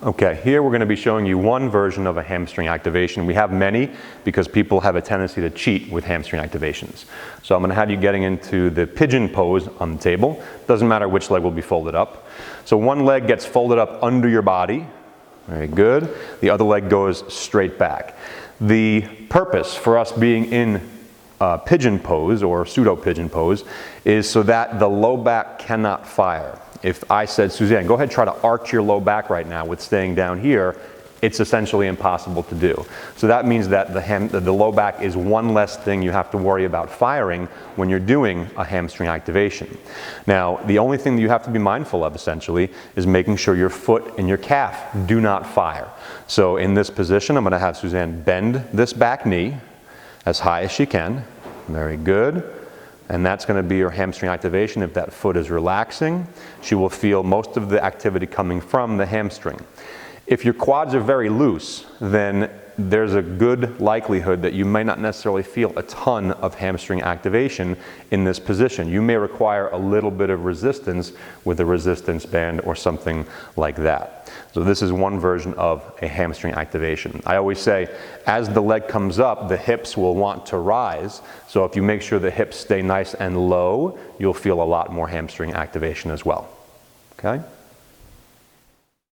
Okay, here we're going to be showing you one version of a hamstring activation. We have many because people have a tendency to cheat with hamstring activations. So I'm going to have you getting into the pigeon pose on the table. Doesn't matter which leg will be folded up. So one leg gets folded up under your body. Very good. The other leg goes straight back. The purpose for us being in pigeon pose or pseudo pigeon pose is so that the low back cannot fire. If I said, Suzanne, go ahead, try to arch your low back right now with staying down here, it's essentially impossible to do. So that means that the low back is one less thing you have to worry about firing when you're doing a hamstring activation. Now, the only thing that you have to be mindful of essentially is making sure your foot and your calf do not fire. So in this position, I'm going to have Suzanne bend this back knee as high as she can. Very good. And that's going to be your hamstring activation. If that foot is relaxing, she will feel most of the activity coming from the hamstring. If your quads are very loose, then there's a good likelihood that you may not necessarily feel a ton of hamstring activation in this position. You may require a little bit of resistance with a resistance band or something like that. So this is one version of a hamstring activation. I always say, as the leg comes up, the hips will want to rise. So if you make sure the hips stay nice and low, you'll feel a lot more hamstring activation as well. Okay?